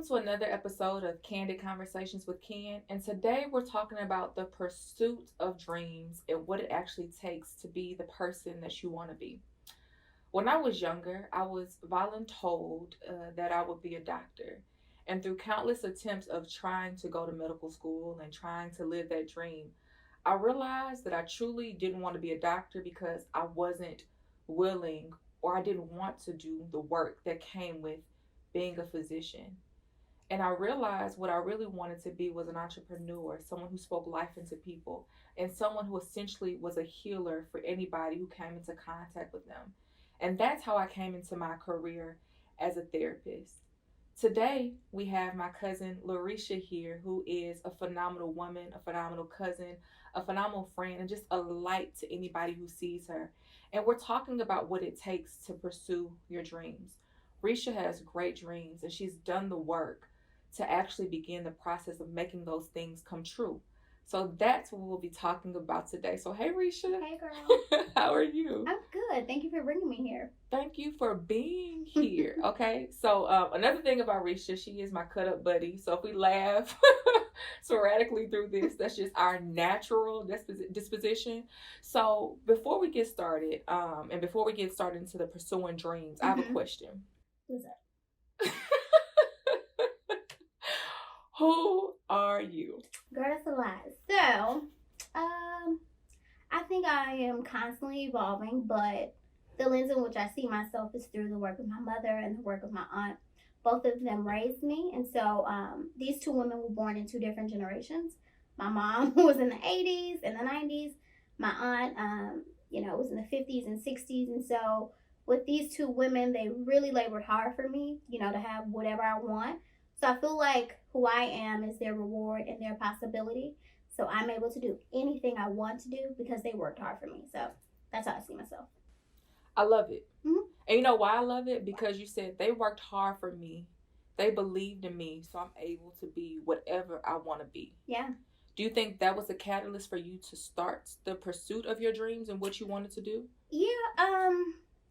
Welcome to another episode of Candid Conversations with Ken. And today we're talking about the pursuit of dreams and what it actually takes to be the person that you want to be. When I was younger, I was voluntold that I would be a doctor. And through countless attempts of trying to go to medical school and trying to live that dream, I realized that I truly didn't want to be a doctor because I wasn't willing or I didn't want to do the work that came with being a physician. And I realized what I really wanted to be was an entrepreneur, someone who spoke life into people, and someone who essentially was a healer for anybody who came into contact with them. And that's how I came into my career as a therapist. Today, we have my cousin Larisha here, who is a phenomenal woman, a phenomenal cousin, a phenomenal friend, and just a light to anybody who sees her. And we're talking about what it takes to pursue your dreams. Risha has great dreams, and she's done the work to actually begin the process of making those things come true. So that's what we'll be talking about today. So, hey, Risha. Hey, girl. How are you? I'm good. Thank you for bringing me here. Thank you for being here. Okay. So, another thing about Risha, she is my cut up buddy. So, if we laugh sporadically through this, that's just our natural disposition. So, before we get started, and before we get started into the pursuing dreams, I have a question. Who's that? Who are you? Girl, that's a lot. So, I think I am constantly evolving, but the lens in which I see myself is through the work of my mother and the work of my aunt. Both of them raised me, and so these two women were born in two different generations. My mom was in the 80s and the 90s. My aunt, was in the 50s and 60s, and so with these two women, they really labored hard for me, to have whatever I want. So I feel like who I am is their reward and their possibility. So I'm able to do anything I want to do because they worked hard for me. So that's how I see myself. I love it. Mm-hmm. And you know why I love it? Because you said they worked hard for me. They believed in me, so I'm able to be whatever I want to be. Yeah. Do you think that was a catalyst for you to start the pursuit of your dreams and what you wanted to do? Yeah,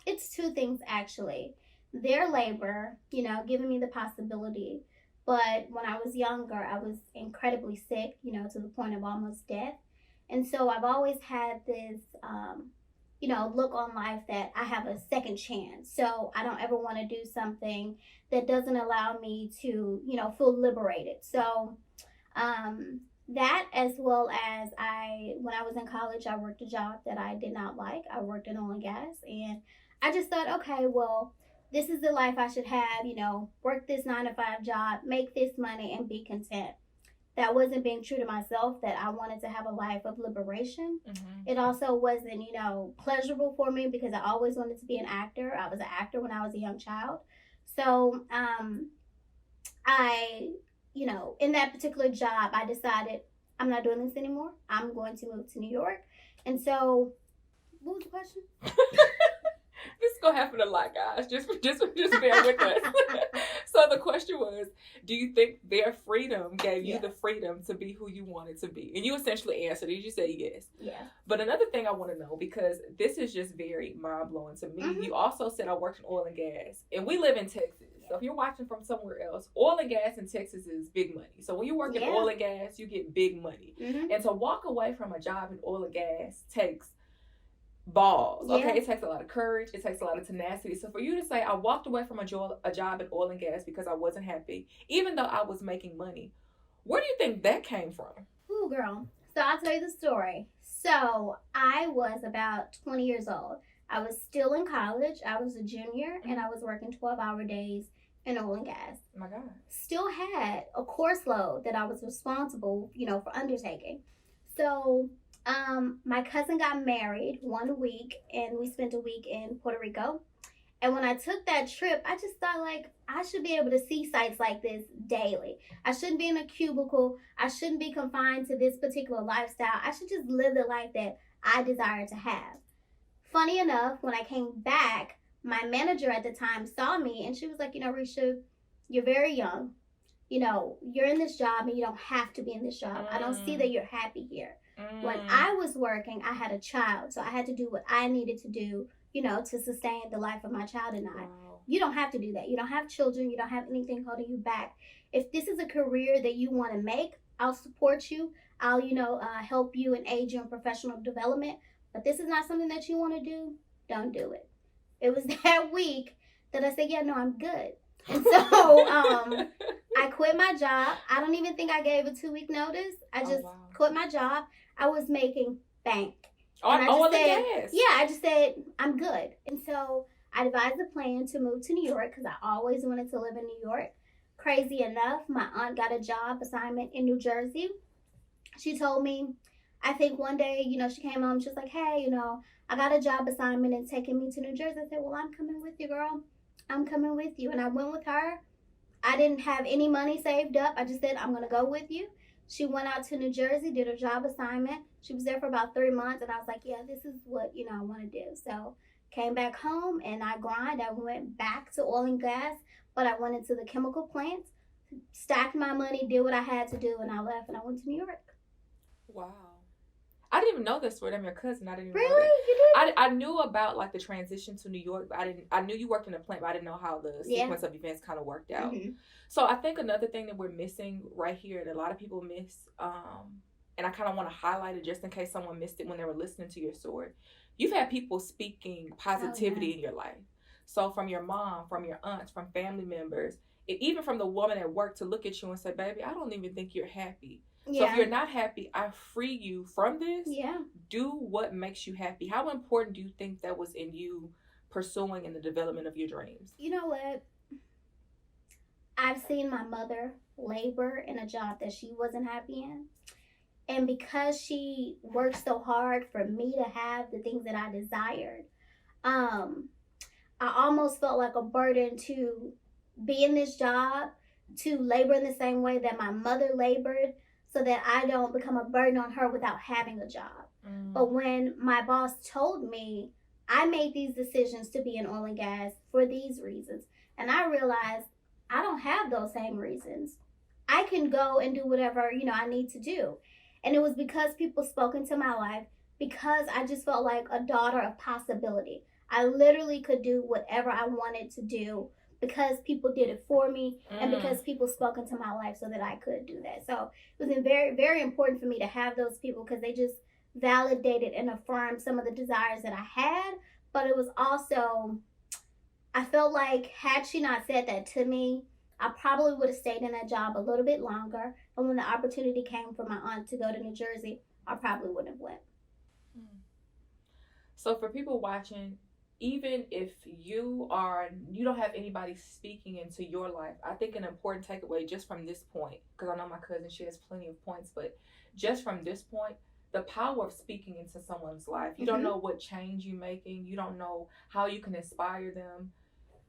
it's two things actually. Their labor, giving me the possibility. But when I was younger, I was incredibly sick, to the point of almost death. And so I've always had this, look on life that I have a second chance. So I don't ever want to do something that doesn't allow me to, feel liberated. So that, as well as when I was in college, I worked a job that I did not like. I worked in oil and gas. And I just thought, okay, well, this is the life I should have, work this 9-to-5 job, make this money, and be content. That wasn't being true to myself, that I wanted to have a life of liberation. Mm-hmm. It also wasn't, pleasurable for me because I always wanted to be an actor. I was an actor when I was a young child. So in that particular job, I decided I'm not doing this anymore. I'm going to move to New York. And so, what was the question? This is gonna happen a lot, guys. Just bear with us. So the question was, do you think their freedom gave you the freedom to be who you wanted to be? And you essentially answered it. You said yes. Yeah. But another thing I want to know, because this is just very mind-blowing to me, you also said I worked in oil and gas. And we live in Texas. So if you're watching from somewhere else, oil and gas in Texas is big money. So when you work in oil and gas, you get big money. Mm-hmm. And to walk away from a job in oil and gas takes balls. Okay, it takes a lot of courage, it takes a lot of tenacity. So for you to say I walked away from a job in oil and gas because I wasn't happy, even though I was making money, where do you think that came from? Ooh, girl. So I'll tell you the story. So I was about 20 years old. I was still in college. I was a junior, and I was working 12-hour days in oil and gas. Oh my God. Still had a course load that I was responsible, for undertaking. So my cousin got married one week, and we spent a week in Puerto Rico. And when I took that trip, I just thought, I should be able to see sights like this daily. I shouldn't be in a cubicle. I shouldn't be confined to this particular lifestyle. I should just live the life that I desire to have. Funny enough, when I came back, my manager at the time saw me, and she was like, Risha, you're very young. You're in this job, and you don't have to be in this job. I don't see that you're happy here. When I was working, I had a child, so I had to do what I needed to do, to sustain the life of my child and I. you don't have to do that. You don't have children. You don't have anything holding you back. If this is a career that you want to make, I'll support you. I'll, help you and aid you in professional development. But this is not something that you want to do. Don't do it. It was that week that I said, yeah, no, I'm good. And so I quit my job. I don't even think I gave a 2-week notice. I just quit my job. I was making bank. And I just said, I'm good. And so I devised a plan to move to New York because I always wanted to live in New York. Crazy enough, my aunt got a job assignment in New Jersey. She told me, I think one day, she came home. She was like, hey, I got a job assignment and taking me to New Jersey. I said, well, I'm coming with you, girl. I'm coming with you. And I went with her. I didn't have any money saved up. I just said, I'm going to go with you. She went out to New Jersey, did a job assignment. She was there for about 3 months. And I was like, yeah, this is what, I want to do. So came back home and I grind. I went back to oil and gas, but I went into the chemical plants, stacked my money, did what I had to do, and I left and I went to New York. Wow. I didn't even know this story. I'm your cousin. I didn't even know that. You did? I knew about like the transition to New York, but I knew you worked in a plant, but I didn't know how the sequence of events kind of worked out. Mm-hmm. So I think another thing that we're missing right here that a lot of people miss, and I kind of want to highlight it just in case someone missed it when they were listening to your story. You've had people speaking positivity in your life. So from your mom, from your aunts, from family members, and even from the woman at work to look at you and say, baby, I don't even think you're happy. Yeah. So if you're not happy, I free you from this. Yeah. Do what makes you happy. How important do you think that was in you pursuing in the development of your dreams? You know what? I've seen my mother labor in a job that she wasn't happy in. And because she worked so hard for me to have the things that I desired, I almost felt like a burden to be in this job, to labor in the same way that my mother labored, so that I don't become a burden on her without having a job. Mm. But when my boss told me, I made these decisions to be in oil and gas for these reasons. And I realized I don't have those same reasons. I can go and do whatever, I need to do. And it was because people spoke into my life, because I just felt like a daughter of possibility. I literally could do whatever I wanted to do because people did it for me and because people spoke into my life so that I could do that. So it was very, very important for me to have those people because they just validated and affirmed some of the desires that I had. But it was also, I felt like had she not said that to me, I probably would have stayed in that job a little bit longer. And when the opportunity came for my aunt to go to New Jersey, I probably wouldn't have went. So for people watching, even if you don't have anybody speaking into your life, I think an important takeaway just from this point, because I know my cousin, she has plenty of points, but just from this point, the power of speaking into someone's life. You don't know what change you're making. You don't know how you can inspire them.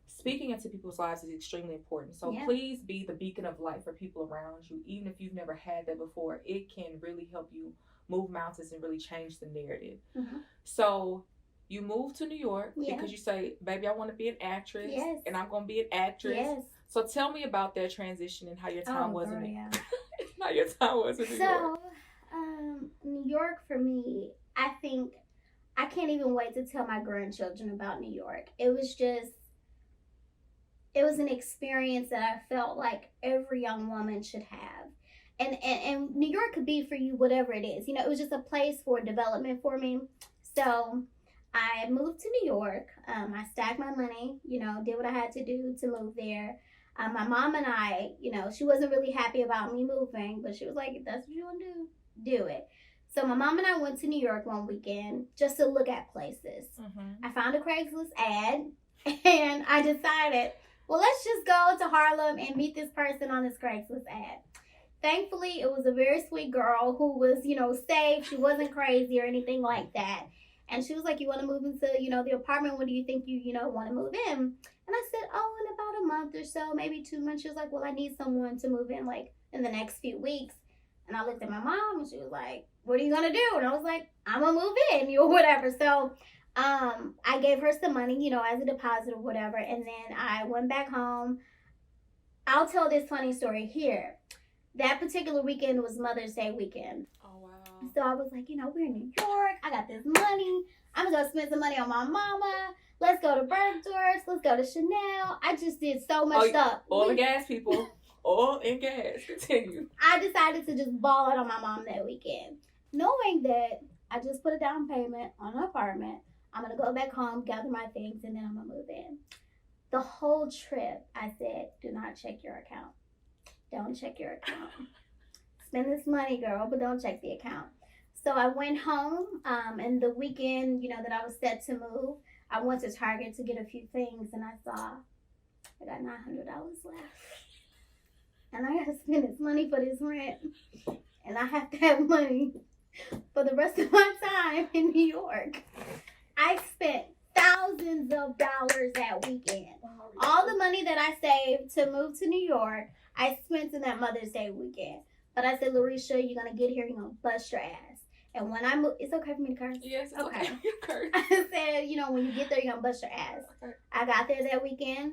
Speaking into people's lives is extremely important. So please be the beacon of light for people around you. Even if you've never had that before, it can really help you move mountains and really change the narrative. Mm-hmm. So you moved to New York because you say, baby, I want to be an actress and I'm going to be an actress. Yes. So tell me about that transition and how your time was in New York. How your time was in New York. So, New York for me, I think I can't even wait to tell my grandchildren about New York. It was an experience that I felt like every young woman should have. And New York could be for you whatever it is. It was just a place for development for me. So I moved to New York. I stacked my money, did what I had to do to move there. My mom and I, she wasn't really happy about me moving, but she was like, if that's what you want to do it. So my mom and I went to New York one weekend just to look at places. Mm-hmm. I found a Craigslist ad and I decided, well, let's just go to Harlem and meet this person on this Craigslist ad. Thankfully, it was a very sweet girl who was, safe. She wasn't crazy or anything like that. And she was like, you want to move into, the apartment? When do you think you want to move in? And I said, oh, in about a month or so, maybe 2 months. She was like, well, I need someone to move in, like, in the next few weeks. And I looked at my mom, and she was like, what are you going to do? And I was like, I'm going to move in, or whatever. So I gave her some money, as a deposit or whatever. And then I went back home. I'll tell this funny story here. That particular weekend was Mother's Day weekend. Oh, wow. So I was like, we're in New York. I got this money. I'm going to go spend some money on my mama. Let's go to Bergdorf's. Let's go to Chanel. I just did so much stuff. Oil and gas, people. Oil and gas. Continue. I decided to just ball out on my mom that weekend, knowing that I just put a down payment on an apartment. I'm going to go back home, gather my things, and then I'm going to move in. The whole trip, I said, do not check your account. Don't check your account. Spend this money, girl, but don't check the account. So I went home, and the weekend, that I was set to move, I went to Target to get a few things, and I saw I got $900 left. And I got to spend this money for this rent. And I have to have money for the rest of my time in New York. I spent thousands of dollars that weekend. All the money that I saved to move to New York, I spent in that Mother's Day weekend. But I said, Larisha, you're going to get here, you're going to bust your ass. And when I move, it's okay for me to curse? Yes, it's okay. Curse. I said, when you get there, you're going to bust your ass. Okay. I got there that weekend.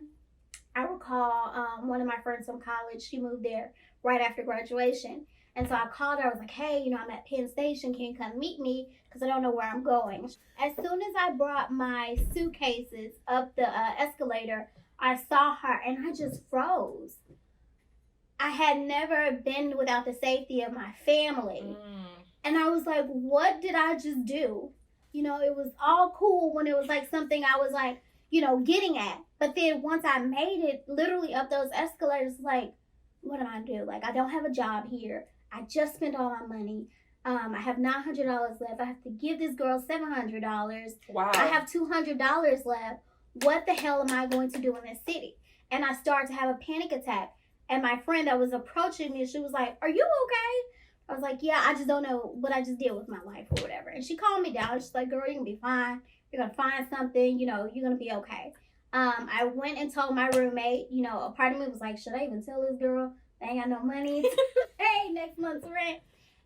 I recall one of my friends from college, she moved there right after graduation. And so I called her. I was like, hey, I'm at Penn Station. Can you come meet me? Because I don't know where I'm going. As soon as I brought my suitcases up the escalator, I saw her and I just froze. I had never been without the safety of my family. And I was like, what did I just do? It was all cool when it was like something I was like, getting at. But then once I made it literally up those escalators, like, what am I do? Like, I don't have a job here. I just spent all my money. I have $900 left. I have to give this girl $700. Wow. I have $200 left. What the hell am I going to do in this city? And I started to have a panic attack. And my friend that was approaching me, she was like, are you okay? I was like, yeah, I just don't know what I just did with my life or whatever. And she calmed me down. She's like, girl, you're going to be fine. You're going to find something. You're going to be okay. I went and told my roommate, a part of me was like, should I even tell this girl? They ain't got no money to pay next month's rent.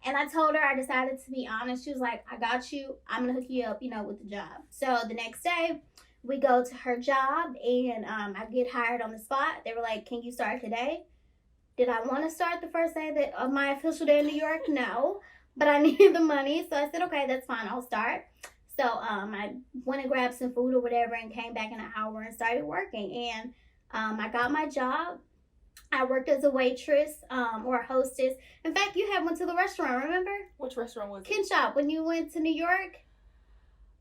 And I told her I decided to be honest. She was like, I got you. I'm going to hook you up, with the job. So the next day, we go to her job and I get hired on the spot. They were like, can you start today? Did I want to start the first day of my official day in New York? No. But I needed the money. So I said, okay, that's fine. I'll start. So I went and grabbed some food or whatever and came back in an hour and started working. And I got my job. I worked as a waitress or a hostess. In fact, you had went to the restaurant, remember? Which restaurant was it? Kinshop, when you went to New York.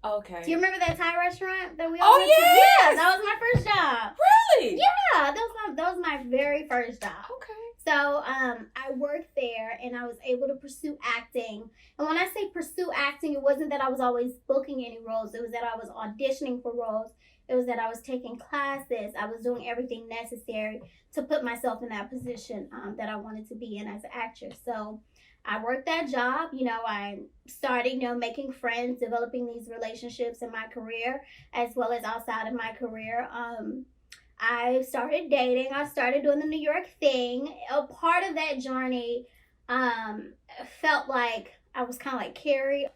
Okay. Do you remember that Thai restaurant that we all went to? Yes! Yeah, that was my first job. Really? Yeah, that was my very first job. Okay. So I worked there and I was able to pursue acting. And when I say pursue acting, it wasn't that I was always booking any roles. It was that I was auditioning for roles. It was that I was taking classes. I was doing everything necessary to put myself in that position that I wanted to be in as an actress. So I worked that job. I started, making friends, developing these relationships in my career as well as outside of my career. I started dating. I started doing the New York thing. A part of that journey felt like I was kind of like Carrie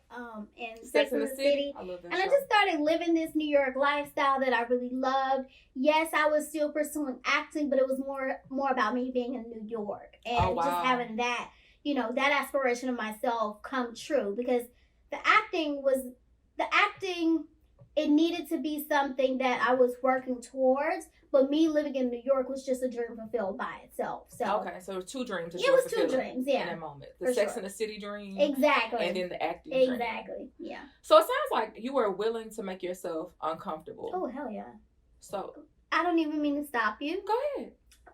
in Sex and the City. I love that and show. I just started living this New York lifestyle that I really loved. Yes, I was still pursuing acting, but it was more about me being in New York and just having that, that aspiration of myself come true. Because the acting, it needed to be something that I was working towards, but me living in New York was just a dream fulfilled by itself. So okay, so it was two dreams. It was two dreams, yeah. In that moment, the Sex and the City dream, exactly, and then the acting dream. Exactly, yeah. So it sounds like you were willing to make yourself uncomfortable. Oh hell yeah! So I don't even mean to stop you. Go ahead.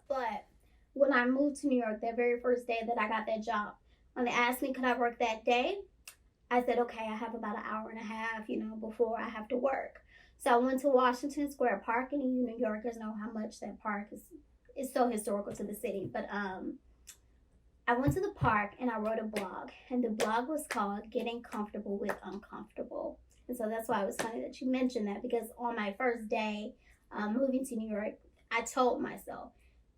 But when I moved to New York, that very first day that I got that job, when they asked me could I work that day, I said, okay, I have about an hour and a half, before I have to work. So I went to Washington Square Park, and you New Yorkers know how much that park is so historical to the city. But I went to the park and I wrote a blog, and the blog was called Getting Comfortable with Uncomfortable. And so that's why it was funny that you mentioned that, because on my first day moving to New York, I told myself,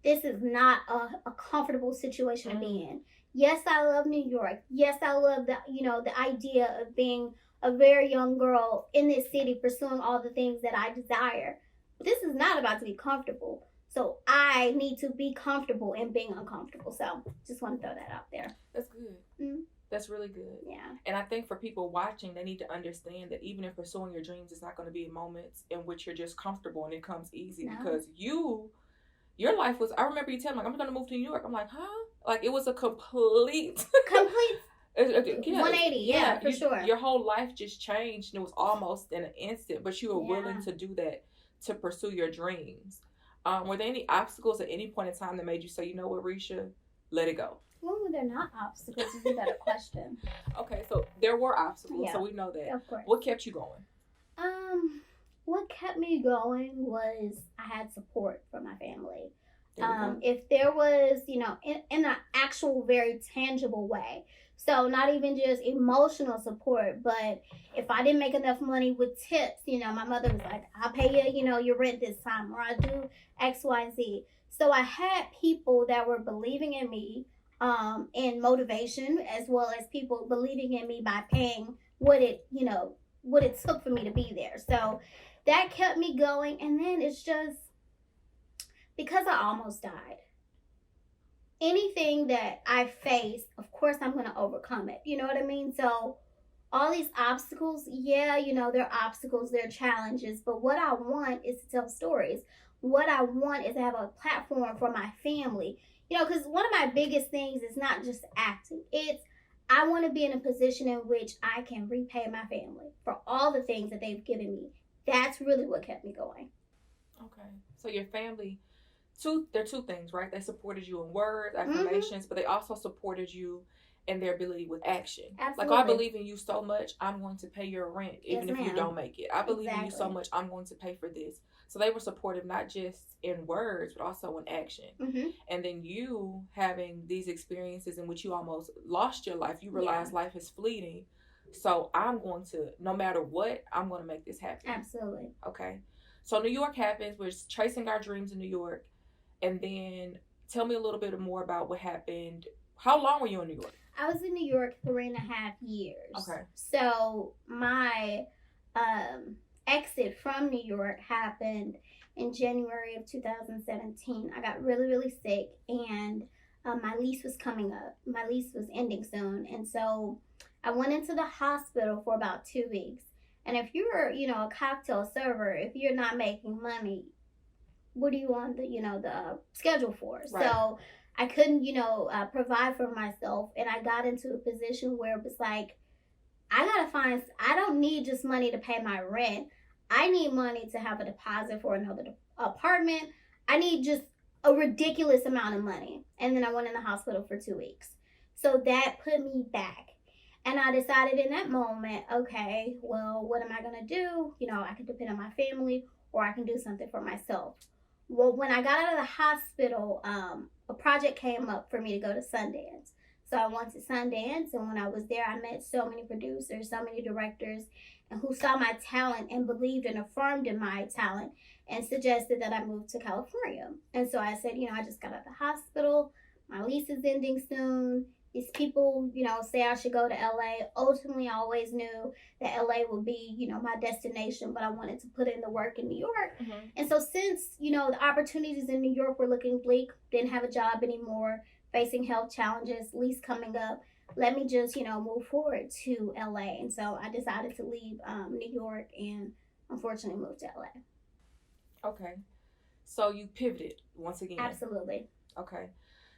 this is not a comfortable situation to be in. Yes, I love New York. Yes, I love the idea of being a very young girl in this city pursuing all the things that I desire. But this is not about to be comfortable. So I need to be comfortable in being uncomfortable. So just want to throw that out there. That's good. Mm-hmm. That's really good. Yeah. And I think for people watching, they need to understand that even in pursuing your dreams, it's not going to be moments in which you're just comfortable and it comes easy, No. because your life was, I remember you telling me, like, I'm going to move to New York. I'm like, huh? Like, it was a complete 180, yeah, for sure. Your whole life just changed, and it was almost in an instant, but you were willing to do that to pursue your dreams. Were there any obstacles at any point in time that made you say, you know what, Risha, let it go? Well, they're not obstacles. Is a better question. Okay, so there were obstacles, so we know that. Of course. What kept you going? What kept me going was I had support from my family. There if there was, in an actual very tangible way. So not even just emotional support, but if I didn't make enough money with tips, my mother was like, I'll pay you, your rent this time, or I'll do X, Y, Z. So I had people that were believing in me, in motivation, as well as people believing in me by paying what it took for me to be there. So that kept me going. And then it's just because I almost died. Anything that I face, of course, I'm going to overcome it. You know what I mean? So all these obstacles, they're obstacles, they're challenges. But what I want is to tell stories. What I want is to have a platform for my family. Because one of my biggest things is not just acting. It's I want to be in a position in which I can repay my family for all the things that they've given me. That's really what kept me going. Okay. So your family, there are two things, right? They supported you in words, affirmations, but they also supported you in their ability with action. Absolutely. Like, I believe in you so much, I'm going to pay your rent, even if you don't make it. I believe in you so much, I'm going to pay for this. So they were supportive not just in words, but also in action. Mm-hmm. And then you having these experiences in which you almost lost your life, you realize life is fleeting. So I'm going to, no matter what, I'm going to make this happen. Absolutely. Okay. So New York happens. We're chasing our dreams in New York. And then tell me a little bit more about what happened. How long were you in New York? I was in New York 3.5 years. Okay. So my exit from New York happened in January of 2017. I got really, really sick, and my lease was coming up. My lease was ending soon. And so I went into the hospital for about 2 weeks. And if you're, a cocktail server, if you're not making money, what do you want the schedule for? Right. So I couldn't, provide for myself. And I got into a position where it was like, I don't need just money to pay my rent. I need money to have a deposit for another apartment. I need just a ridiculous amount of money. And then I went in the hospital for 2 weeks. So that put me back. And I decided in that moment, okay, well, what am I going to do? I can depend on my family, or I can do something for myself. Well, when I got out of the hospital, a project came up for me to go to Sundance. So I went to Sundance, and when I was there, I met so many producers, so many directors, and who saw my talent and believed and affirmed in my talent and suggested that I move to California. And so I said, I just got out of the hospital. My lease is ending soon. These people, say I should go to LA. Ultimately, I always knew that LA would be, my destination, but I wanted to put in the work in New York. Mm-hmm. And so since, the opportunities in New York were looking bleak, didn't have a job anymore, facing health challenges, lease coming up, let me just, move forward to LA. And so I decided to leave New York and unfortunately moved to LA. Okay. So you pivoted once again. Absolutely. Okay.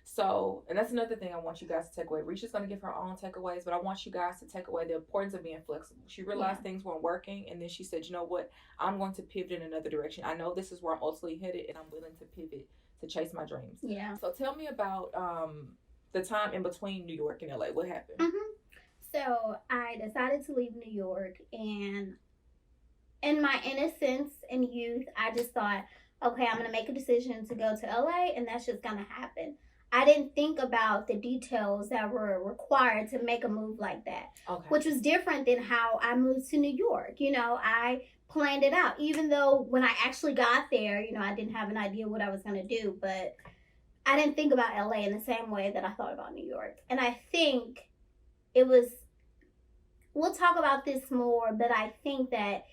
So, and that's another thing I want you guys to take away. Risha's going to give her own takeaways, but I want you guys to take away the importance of being flexible. She realized things weren't working, and then she said, you know what, I'm going to pivot in another direction. I know this is where I'm ultimately headed, and I'm willing to pivot to chase my dreams. Yeah. So tell me about the time in between New York and LA. What happened? Mm-hmm. So I decided to leave New York, and in my innocence and youth, I just thought, okay, I'm going to make a decision to go to LA, and that's just going to happen. I didn't think about the details that were required to make a move like that, which was different than how I moved to New York. I planned it out, even though when I actually got there, I didn't have an idea what I was going to do, but I didn't think about LA in the same way that I thought about New York. And I think we'll talk about this more, but I think that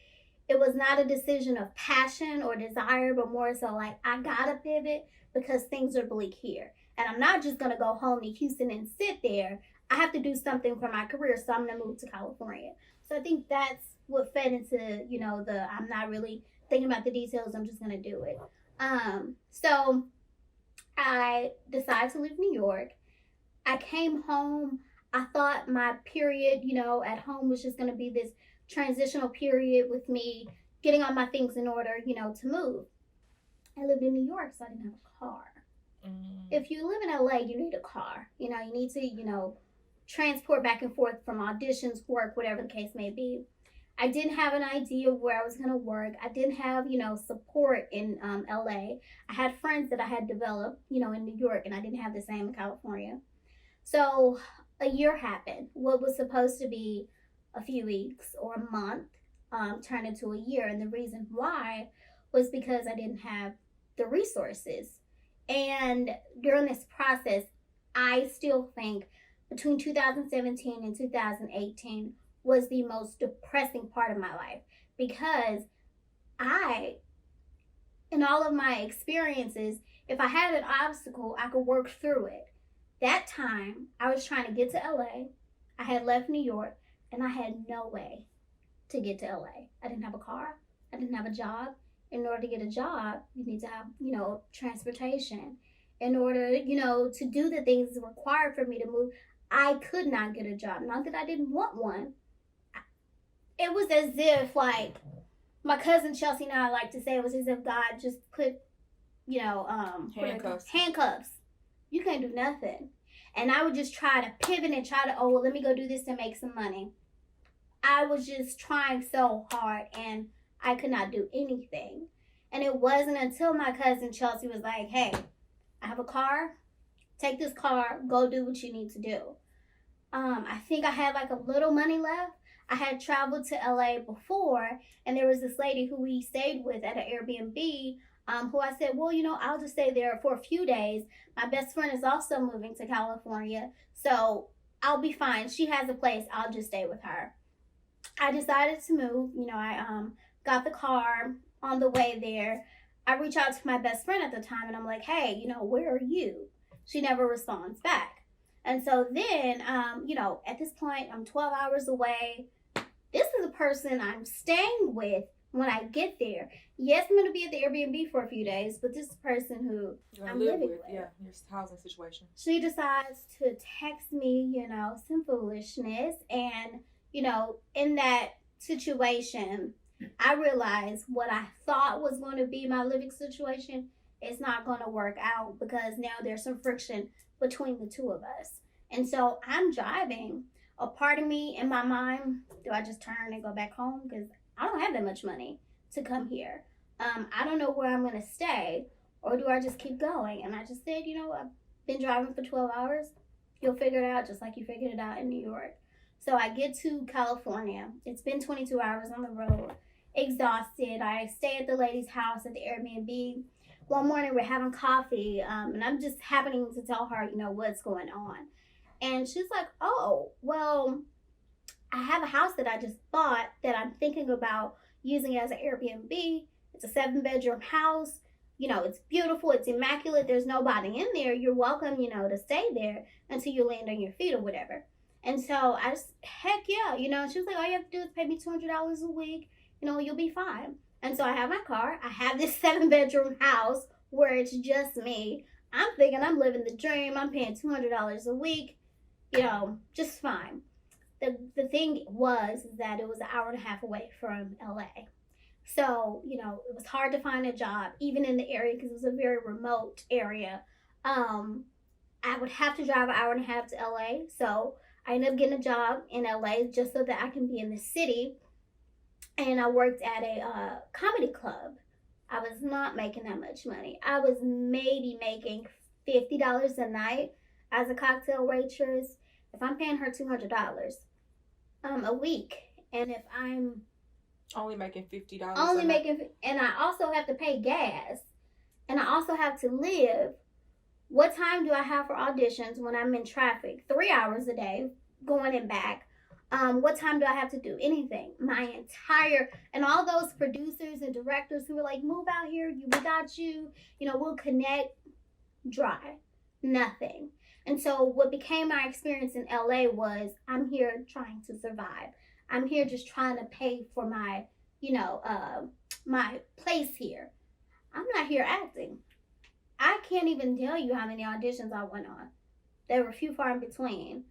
it was not a decision of passion or desire, but more so like, I gotta pivot because things are bleak here. And I'm not just going to go home to Houston and sit there. I have to do something for my career, so I'm going to move to California. So I think that's what fed into, I'm not really thinking about the details, I'm just going to do it. So I decided to leave New York. I came home. I thought my period, at home was just going to be this transitional period with me getting all my things in order, to move. I lived in New York, so I didn't have a car. If you live in LA, you need a car. You need to, transport back and forth from auditions, work, whatever the case may be. I didn't have an idea of where I was going to work. I didn't have, support in LA. I had friends that I had developed, in New York, and I didn't have the same in California. So a year happened. What was supposed to be a few weeks or a month turned into a year. And the reason why was because I didn't have the resources. And during this process, I still think between 2017 and 2018 was the most depressing part of my life, because in all of my experiences, if I had an obstacle, I could work through it. That time, I was trying to get to LA. I had left New York, and I had no way to get to LA. I didn't have a car. I didn't have a job. In order to get a job, you need to have, transportation. In order, to do the things required for me to move, I could not get a job. Not that I didn't want one. It was as if, like, my cousin Chelsea and I like to say, it was as if God just put, handcuffs. You can't do nothing. And I would just try to pivot and try to, let me go do this to make some money. I was just trying so hard, and I could not do anything. And it wasn't until my cousin Chelsea was like, hey, I have a car. Take this car. Go do what you need to do. I think I had like a little money left. I had traveled to LA before, and there was this lady who we stayed with at an Airbnb, who I said, well, I'll just stay there for a few days. My best friend is also moving to California, so I'll be fine. She has a place. I'll just stay with her. I decided to move. I got the car. On the way there, I reach out to my best friend at the time, and I'm like, hey, where are you? She never responds back. And so then, at this point, I'm 12 hours away. This is the person I'm staying with when I get there. Yes, I'm going to be at the Airbnb for a few days, but this is the person who I'm living with. Yeah, your housing situation. She decides to text me, some foolishness. And, in that situation, I realized what I thought was going to be my living situation is not going to work out, because now there's some friction between the two of us. And so I'm driving. A part of me in my mind, do I just turn and go back home? Because I don't have that much money to come here. I don't know where I'm going to stay, or do I just keep going? And I just said, I've been driving for 12 hours. You'll figure it out just like you figured it out in New York. So I get to California. It's been 22 hours on the road. Exhausted. I stay at the lady's house at the Airbnb. One morning we're having coffee, and I'm just happening to tell her, what's going on. And she's like, oh, well, I have a house that I just bought that I'm thinking about using as an Airbnb. It's a 7-bedroom house. It's beautiful. It's immaculate. There's nobody in there. You're welcome, to stay there until you land on your feet or whatever. And so I just, heck yeah, she was like, all you have to do is pay me $200 a week. You'll be fine. And so I have my car. I have this 7-bedroom house where it's just me. I'm thinking I'm living the dream. I'm paying $200 a week, just fine. The thing was that it was an hour and a half away from LA. So, it was hard to find a job, even in the area, because it was a very remote area. I would have to drive an hour and a half to LA. So I ended up getting a job in LA just so that I can be in the city. And I worked at a comedy club. I was not making that much money. I was maybe making $50 a night as a cocktail waitress. If I'm paying her $200 a week, and if I'm only making $50, and I also have to pay gas, and I also have to live. What time do I have for auditions when I'm in traffic? 3 hours a day, going and back. What time do I have to do anything? And all those producers and directors who were like, move out here, we got you, we'll connect, dry. nothing. And so what became my experience in LA was I'm here trying to survive. I'm here just trying to pay for my, my place here. I'm not here acting. I can't even tell you how many auditions I went on. There were few far in between.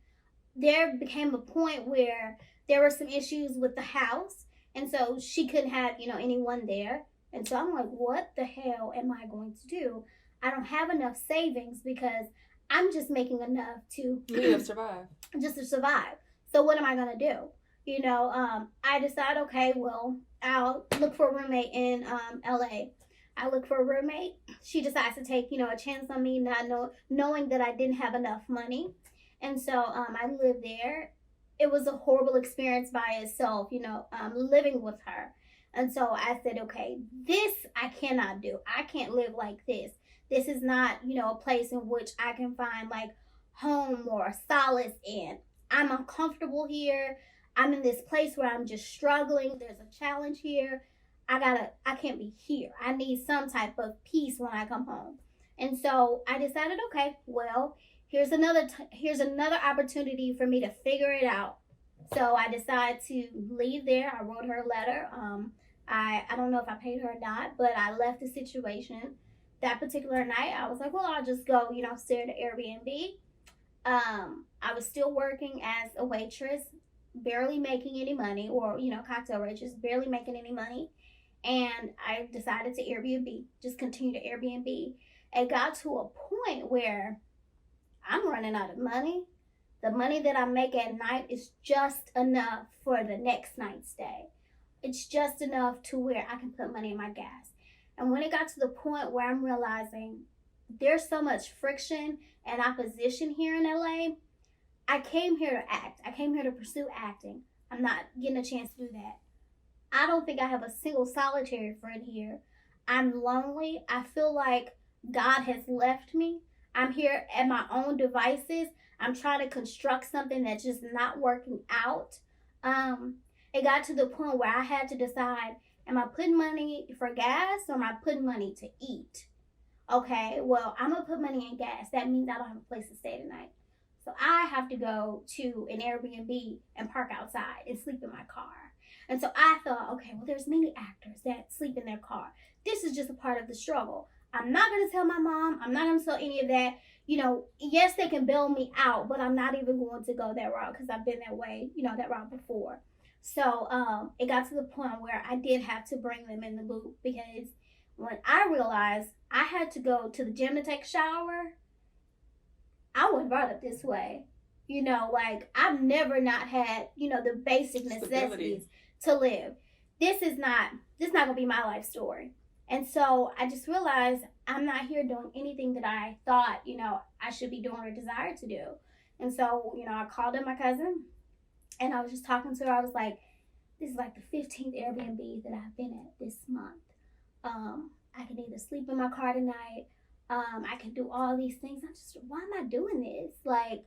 There became a point where there were some issues with the house, and so she couldn't have, anyone there. And so I'm like, what the hell am I going to do? I don't have enough savings because I'm just making enough to survive. Just to survive. So what am I gonna do? I decide, okay, well, I'll look for a roommate in LA. I look for a roommate. She decides to take, a chance on me, knowing that I didn't have enough money. And so I lived there. It was a horrible experience by itself, living with her. And so I said, okay, this I cannot do. I can't live like this. This is not, a place in which I can find like home or solace in. I'm uncomfortable here. I'm in this place where I'm just struggling. There's a challenge here. I can't be here. I need some type of peace when I come home. And so I decided, okay, well, here's another opportunity for me to figure it out. So I decided to leave there. I wrote her a letter. I don't know if I paid her or not, but I left the situation. That particular night, I was like, well, I'll just go, stay at the Airbnb. I was still working as a waitress, barely making any money, or, cocktail waitress, barely making any money. And I decided to Airbnb, just continue to Airbnb. It got to a point where I'm running out of money. The money that I make at night is just enough for the next night's stay. It's just enough to where I can put money in my gas. And when it got to the point where I'm realizing there's so much friction and opposition here in LA, I came here to act. I came here to pursue acting. I'm not getting a chance to do that. I don't think I have a single solitary friend here. I'm lonely. I feel like God has left me. I'm here at my own devices. I'm trying to construct something that's just not working out. It got to the point where I had to decide, am I putting money for gas or am I putting money to eat? Okay, well, I'm going to put money in gas. That means I don't have a place to stay tonight. So I have to go to an Airbnb and park outside and sleep in my car. And so I thought, okay, well, there's many actors that sleep in their car. This is just a part of the struggle. I'm not going to tell my mom. I'm not going to tell any of that. Yes, they can bail me out, but I'm not even going to go that route because I've been that way, that route before. So it got to the point where I did have to bring them in the loop because when I realized I had to go to the gym to take a shower, I wasn't brought up this way. I've never not had, the basic necessities to live. This is not going to be my life story. And so I just realized I'm not here doing anything that I thought, I should be doing or desired to do. And so, I called up my cousin and I was just talking to her. I was like, this is like the 15th Airbnb that I've been at this month. I can either sleep in my car tonight. I can do all these things. Why am I doing this? Like,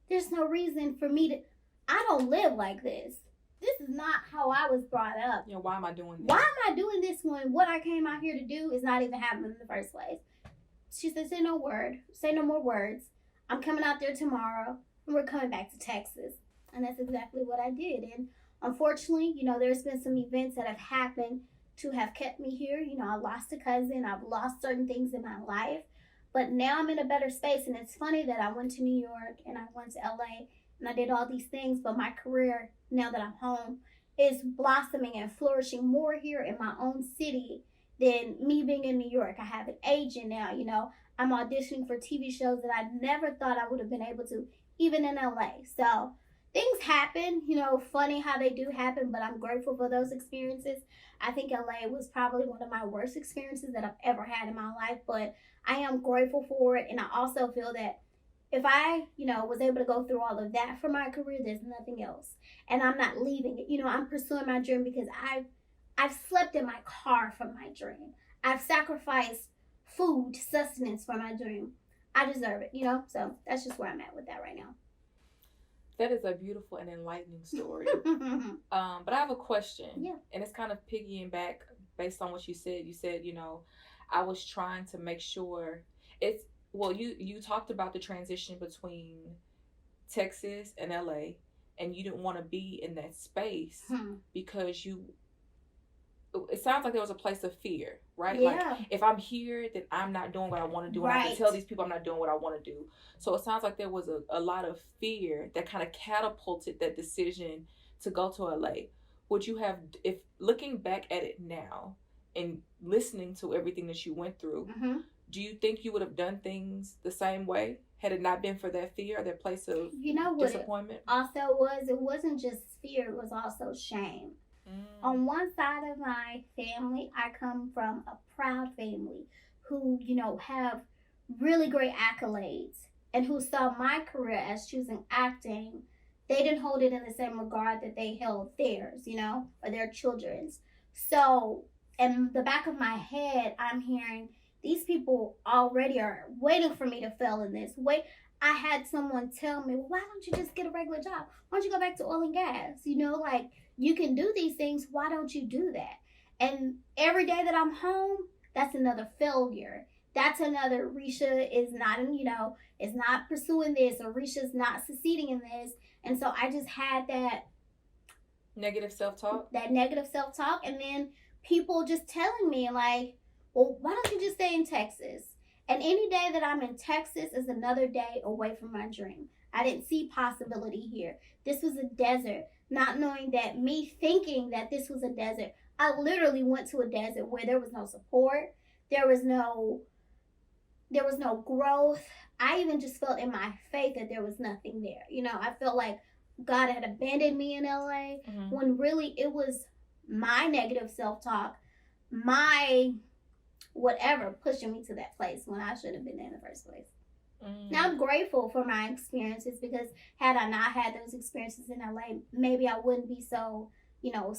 there's no reason for me to, I don't live like this. This is not how I was brought up. Why am I doing this? Why am I doing this when what I came out here to do is not even happening in the first place? She said, say no more words. I'm coming out there tomorrow and we're coming back to Texas. And that's exactly what I did. And unfortunately, there's been some events that have happened to have kept me here. I lost a cousin. I've lost certain things in my life. But now I'm in a better space. And it's funny that I went to New York and I went to LA and I did all these things. But my career, now that I'm home, is blossoming and flourishing more here in my own city than me being in New York. I have an agent now. I'm auditioning for TV shows that I never thought I would have been able to, even in LA. So things happen, funny how they do happen, but I'm grateful for those experiences. I think LA was probably one of my worst experiences that I've ever had in my life, but I am grateful for it. And I also feel that if I, was able to go through all of that for my career, there's nothing else. And I'm not leaving it. I'm pursuing my dream because I've slept in my car for my dream. I've sacrificed food, sustenance for my dream. I deserve it, So that's just where I'm at with that right now. That is a beautiful and enlightening story. But I have a question. Yeah. And it's kind of piggying back based on what you said. You said, I was trying to make sure well, you talked about the transition between Texas and LA, and you didn't want to be in that space because you, it sounds like there was a place of fear, right? Like, Yeah. if I'm here, then I'm not doing what I want to do, and I have to tell these people I'm not doing what I want to do. So it sounds like there was a lot of fear that kind of catapulted that decision to go to LA. Would you have, if looking back at it now and listening to everything that you went through, do you think you would have done things the same way had it not been for that fear or that place of disappointment? It wasn't just fear, it was also shame. On one side of my family, I come from a proud family who, have really great accolades and who saw my career as choosing acting. They didn't hold it in the same regard that they held theirs, or their children's. So, in the back of my head, I'm hearing these people already are waiting for me to fail in this. I had someone tell me, well, why don't you just get a regular job? Why don't you go back to oil and gas? Like, you can do these things. Why don't you do that? And every day that I'm home, that's another failure. That's another Risha is not, is not pursuing this, or Risha's not succeeding in this. And so I just had that negative self-talk. And then people just telling me, like, well, why don't you just stay in Texas? And any day that I'm in Texas is another day away from my dream. I didn't see possibility here. This was a desert. Not knowing that, me thinking that this was a desert, I literally went to a desert where there was no support. There was no growth. I even just felt in my faith that there was nothing there. I felt like God had abandoned me in LA, when really it was my negative self-talk, my whatever pushing me to that place when I should have been there in the first place. Now, I'm grateful for my experiences, because had I not had those experiences in LA, maybe I wouldn't be so,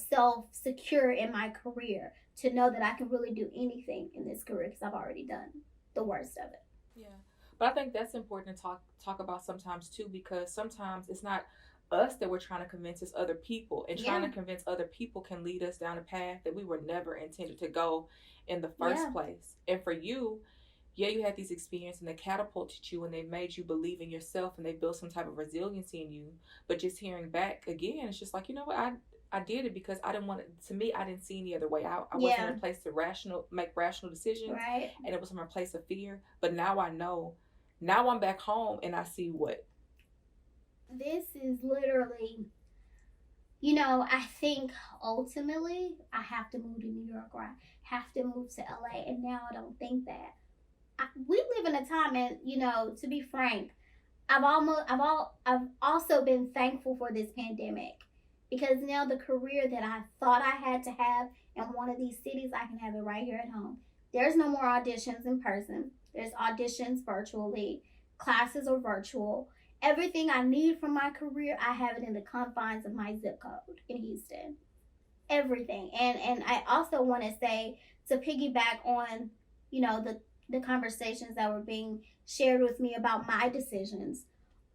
self-secure in my career to know that I can really do anything in this career, because I've already done the worst of it. Yeah. But I think that's important to talk about sometimes too, because sometimes it's not us that we're trying to convince, it's other people, and trying to convince other people can lead us down a path that we were never intended to go in the first place. And for you, you had these experiences and they catapulted you and they made you believe in yourself and they built some type of resiliency in you. But just hearing back again, it's just like, you know what, I did it because I didn't want it. To me, I didn't see any other way out. I wasn't in a place to make rational decisions, right? And it was from a place of fear. But now I know. Now I'm back home and I see what. This is literally, I think ultimately I have to move to New York, or I have to move to LA, and now I don't think that. We live in a time, and to be frank, I've also been thankful for this pandemic, because now the career that I thought I had to have in one of these cities, I can have it right here at home. There's no more auditions in person. There's auditions virtually. Classes are virtual. Everything I need from my career, I have it in the confines of my zip code in Houston. Everything. And I also want to say, to piggyback on, the conversations that were being shared with me about my decisions.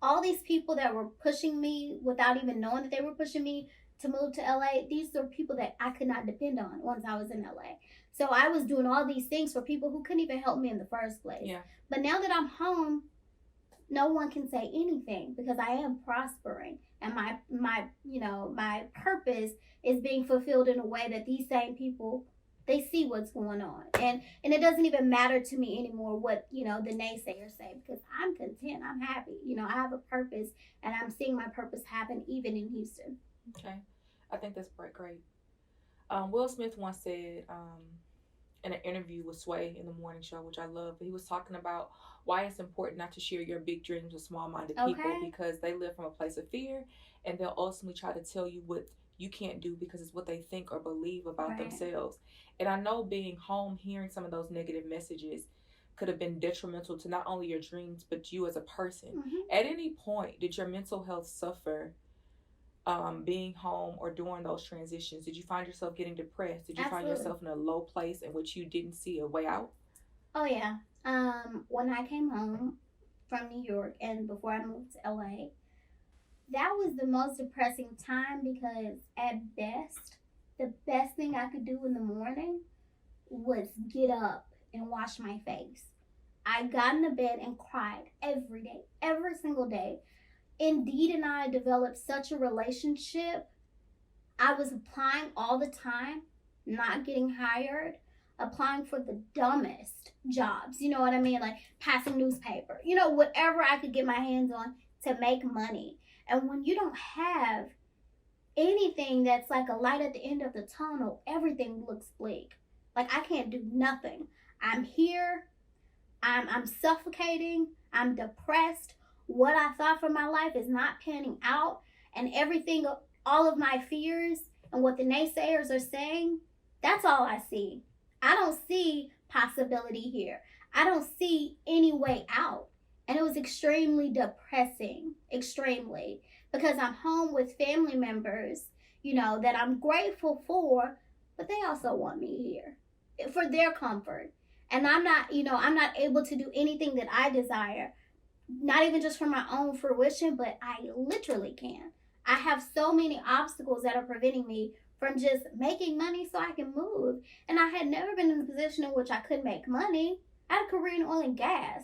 All these people that were pushing me without even knowing that they were pushing me to move to LA, these are people that I could not depend on once I was in LA. So I was doing all these things for people who couldn't even help me in the first place. Yeah. But now that I'm home, no one can say anything, because I am prospering, and my purpose is being fulfilled in a way that these same people, they see what's going on. And it doesn't even matter to me anymore what, the naysayers say, because I'm content. I'm happy. I have a purpose, and I'm seeing my purpose happen even in Houston. Okay. I think that's great. Will Smith once said in an interview with Sway in the morning show, which I love, he was talking about why it's important not to share your big dreams with small-minded people, because they live from a place of fear, and they'll ultimately try to tell you what you can't do because it's what they think or believe about themselves. And I know being home, hearing some of those negative messages could have been detrimental to not only your dreams, but you as a person. At any point, did your mental health suffer being home or during those transitions? Did you find yourself getting depressed? Did you find yourself in a low place in which you didn't see a way out? Oh, yeah. When I came home from New York and before I moved to LA, that was the most depressing time, because at best, the best thing I could do in the morning was get up and wash my face. I got in the bed and cried every day, every single day. Indeed and I developed such a relationship. I was applying all the time, not getting hired, applying for the dumbest jobs. You know what I mean? Like passing newspaper, whatever I could get my hands on to make money. And when you don't have anything that's like a light at the end of the tunnel, everything looks bleak. Like I can't do nothing. I'm here. I'm suffocating. I'm depressed. What I thought for my life is not panning out, and everything, all of my fears and what the naysayers are saying, that's all I see. I don't see possibility here. I don't see any way out. And it was extremely depressing, extremely, because I'm home with family members, that I'm grateful for, but they also want me here for their comfort. And I'm not able to do anything that I desire, not even just for my own fruition, but I literally can. I have so many obstacles that are preventing me from just making money so I can move. And I had never been in a position in which I could make money. I had a career in oil and gas.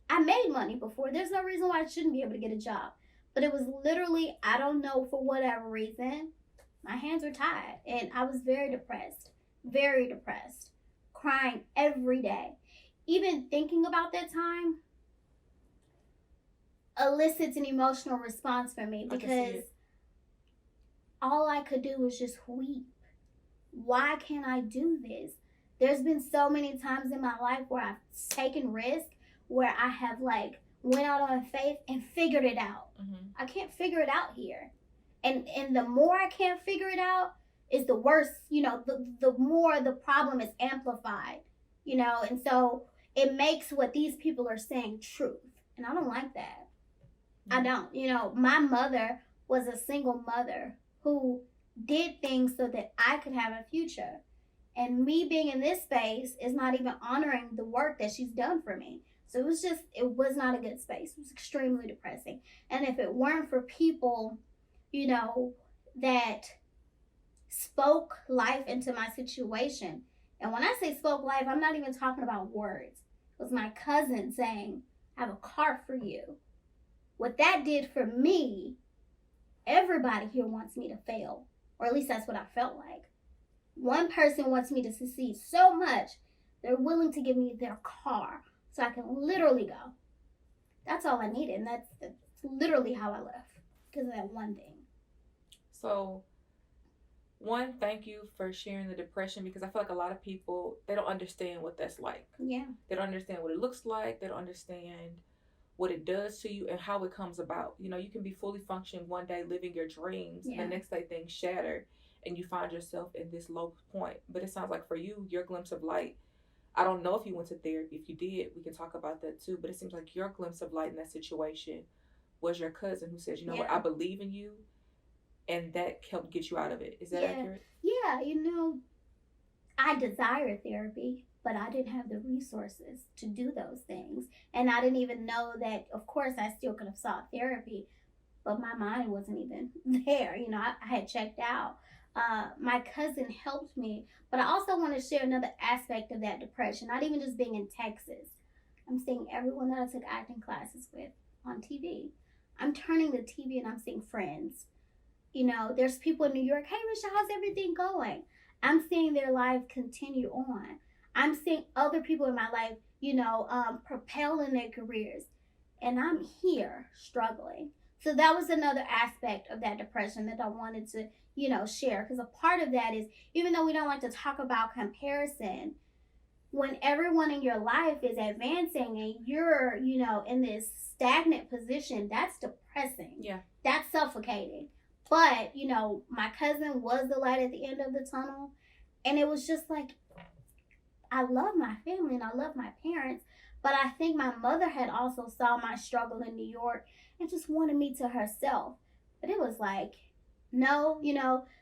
I made money before. There's no reason why I shouldn't be able to get a job. But it was literally, I don't know, for whatever reason, my hands were tied. And I was very depressed, crying every day. Even thinking about that time elicits an emotional response from me because all I could do was just weep. Why can't I do this? There's been so many times in my life where I've taken risks, where I have went out on faith and figured it out. Mm-hmm. I can't figure it out here. And the more I can't figure it out is the worse, the more the problem is amplified, and so it makes what these people are saying truth. And I don't like that. I don't. My mother was a single mother who did things so that I could have a future. And me being in this space is not even honoring the work that she's done for me. So it was not a good space. It was extremely depressing. And if it weren't for people, that spoke life into my situation. And when I say spoke life, I'm not even talking about words. It was my cousin saying, I have a car for you. What that did for me, everybody here wants me to fail. Or at least that's what I felt like. One person wants me to succeed so much, they're willing to give me their car so I can literally go. That's all I needed. And that's literally how I left. Because of that one thing. So, one, thank you for sharing the depression, because I feel like a lot of people, they don't understand what that's like. Yeah. They don't understand what it looks like. They don't understand what it does to you and how it comes about. You can be fully functioning one day, living your dreams, and the next day things shatter, and you find yourself in this low point. But it sounds like for you, your glimpse of light, I don't know if you went to therapy. If you did, we can talk about that too. But it seems like your glimpse of light in that situation was your cousin who says, what, I believe in you. And that helped get you out of it. Is that accurate? Yeah, I desire therapy, but I didn't have the resources to do those things. And I didn't even know that, of course, I still could have sought therapy, but my mind wasn't even there. I had checked out. My cousin helped me, but I also want to share another aspect of that depression, not even just being in Texas. I'm seeing everyone that I took acting classes with on TV. I'm turning the TV and I'm seeing friends. There's people in New York, hey, Risha, how's everything going? I'm seeing their lives continue on. I'm seeing other people in my life, propel in their careers. And I'm here struggling. So that was another aspect of that depression that I wanted to, share. Because a part of that is, even though we don't like to talk about comparison, when everyone in your life is advancing and you're, in this stagnant position, that's depressing. Yeah. That's suffocating. But, my cousin was the light at the end of the tunnel. And it was just like, I love my family and I love my parents. But I think my mother had also saw my struggle in New York and just wanted me to herself. But it was like, no,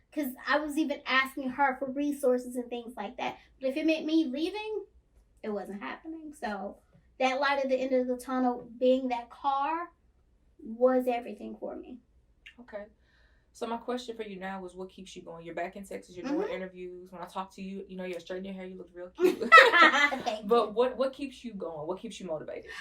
because I was even asking her for resources and things like that. But if it meant me leaving, it wasn't happening. So that light at the end of the tunnel, being that car, was everything for me. Okay. So my question for you now is, what keeps you going? You're back in Texas. You're doing interviews. When I talk to you, you know, you're straightening your hair. You look real cute. But what keeps you going? What keeps you motivated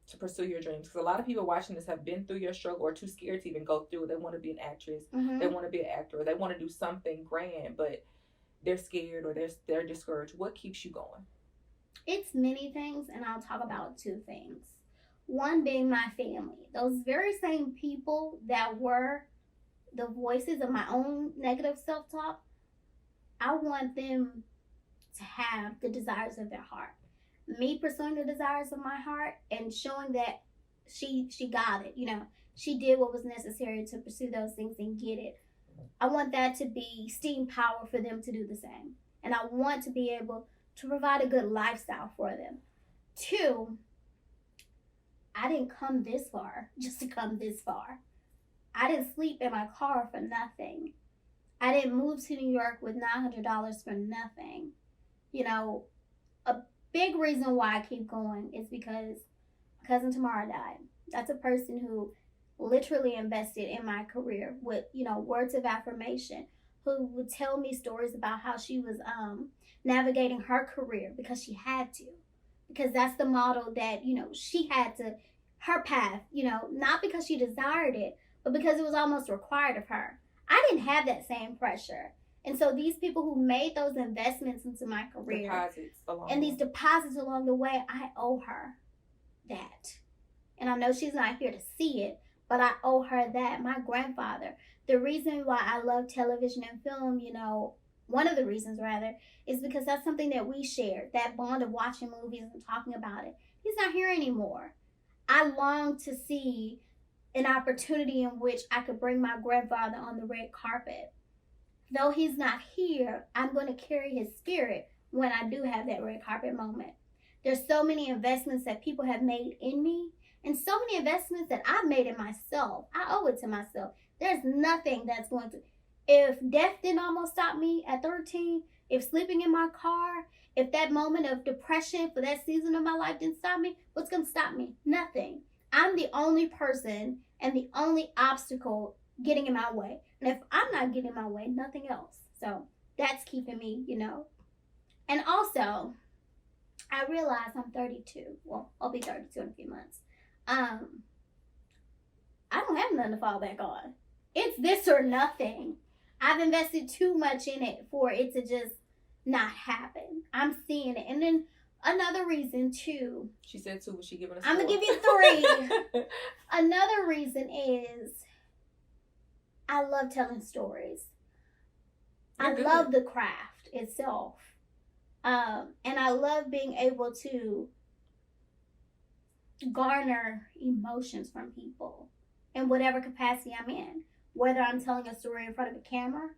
to pursue your dreams? Because a lot of people watching this have been through your struggle or too scared to even go through it. They want to be an actress. They want to be an actor. Or they want to do something grand, but they're scared or they're discouraged. What keeps you going? It's many things, and I'll talk about two things. One being my family. Those very same people that were the voices of my own negative self-talk, I want them to have the desires of their heart. Me pursuing the desires of my heart and showing that she got it, you know, she did what was necessary to pursue those things and get it. I want that to be steam power for them to do the same. And I want to be able to provide a good lifestyle for them. Two, I didn't come this far just to come this far. I didn't sleep in my car for nothing. I didn't move to New York with $900 for nothing. You know, a big reason why I keep going is because my cousin Tamara died. That's a person who literally invested in my career with, you know, words of affirmation, who would tell me stories about how she was navigating her career because she had to. Because that's the model that, you know, she had to, her path, you know, not because she desired it, but because it was almost required of her. I didn't have that same pressure. And so these people who made those investments into my career these deposits along the way, I owe her that. And I know she's not here to see it, but I owe her that. My grandfather, the reason why I love television and film, you know, one of the reasons rather, is because that's something that we shared, that bond of watching movies and talking about it. He's not here anymore. I long to see an opportunity in which I could bring my grandfather on the red carpet. Though he's not here, I'm going to carry his spirit when I do have that red carpet moment. There's so many investments that people have made in me, and so many investments that I've made in myself. I owe it to myself. There's nothing that's going to... If death didn't almost stop me at 13, if sleeping in my car, if that moment of depression for that season of my life didn't stop me, what's going to stop me? Nothing. I'm the only person and the only obstacle getting in my way. And if I'm not getting in my way, nothing else. So that's keeping me, you know. And also, I realize I'm 32. Well, I'll be 32 in a few months. I don't have nothing to fall back on. It's this or nothing. I've invested too much in it for it to just not happen. I'm seeing it. And then another reason too. She said two, was she giving us I'm four? going to give you 3. Another reason is I love telling stories. I love the craft itself. And I love being able to garner emotions from people in whatever capacity I'm in. Whether I'm telling a story in front of a camera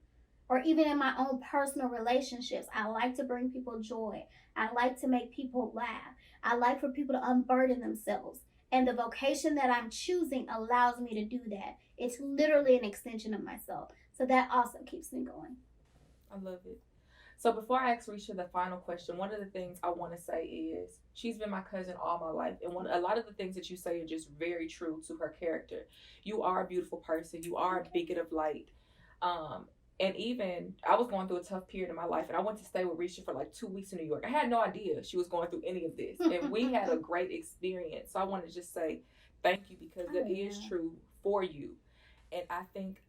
or even in my own personal relationships. I like to bring people joy. I like to make people laugh. I like for people to unburden themselves. And the vocation that I'm choosing allows me to do that. It's literally an extension of myself. So that also keeps me going. I love it. So before I ask Risha the final question, one of the things I want to say is she's been my cousin all my life. And a lot of the things that you say are just very true to her character. You are a beautiful person. You are a beacon of light. And even I was going through a tough period in my life, and I went to stay with Risha for like 2 weeks in New York. I had no idea she was going through any of this. And we had a great experience. So I want to just say thank you because it is true for you. And I think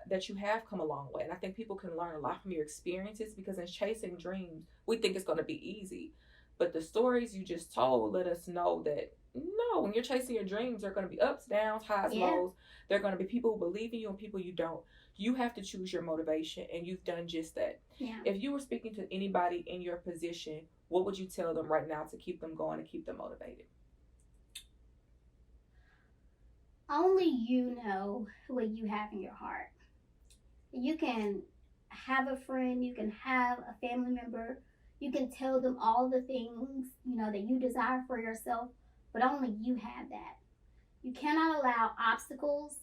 that you have come a long way. And I think people can learn a lot from your experiences because in chasing dreams, we think it's going to be easy. But the stories you just told let us know that, no, when you're chasing your dreams, there are going to be ups, downs, highs, lows. There are going to be people who believe in you and people you don't. You have to choose your motivation, and you've done just that. Yeah. If you were speaking to anybody in your position, what would you tell them right now to keep them going and keep them motivated? Only you know what you have in your heart. You can have a friend, you can have a family member, you can tell them all the things, you know, that you desire for yourself, but only you have that. You cannot allow obstacles,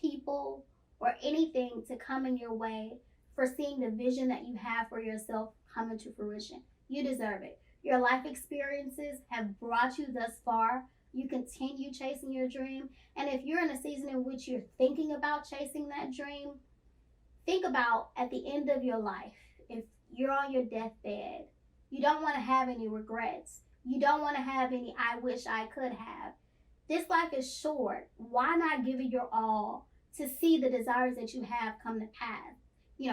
people, or anything to come in your way for seeing the vision that you have for yourself come into fruition. You deserve it. Your life experiences have brought you thus far. you continue chasing your dream. And if you're in a season in which you're thinking about chasing that dream, think about at the end of your life, if you're on your deathbed, you don't want to have any regrets. You don't want to have any I wish I could have. This life is short. Why not give it your all to see the desires that you have come to pass?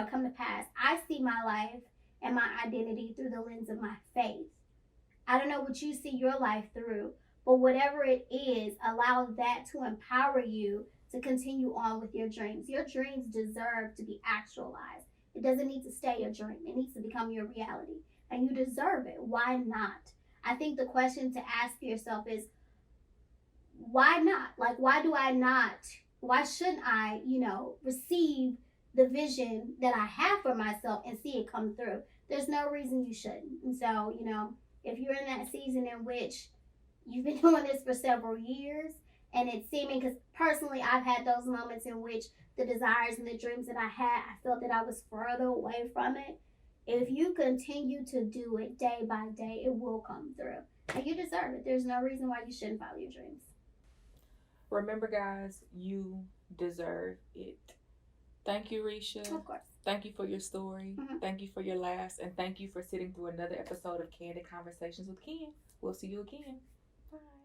Come to pass. I see my life and my identity through the lens of my faith. I don't know what you see your life through, but whatever it is, allow that to empower you to continue on with your dreams. Your dreams deserve to be actualized. It doesn't need to stay a dream. It needs to become your reality. And you deserve it. Why not? I think the question to ask yourself is, why not? Like, why do I not? Why shouldn't I, receive the vision that I have for myself and see it come through? There's no reason you shouldn't. And so, if you're in that season in which you've been doing this for several years and it's seeming, because personally I've had those moments in which the desires and the dreams that I had, I felt that I was further away from it. If you continue to do it day by day, it will come through. And you deserve it. There's no reason why you shouldn't follow your dreams. Remember, guys, you deserve it. Thank you, Risha. Of course. Thank you for your story. Thank you for your laughs. And thank you for sitting through another episode of Kandid Konversations with Ken. We'll see you again. Bye.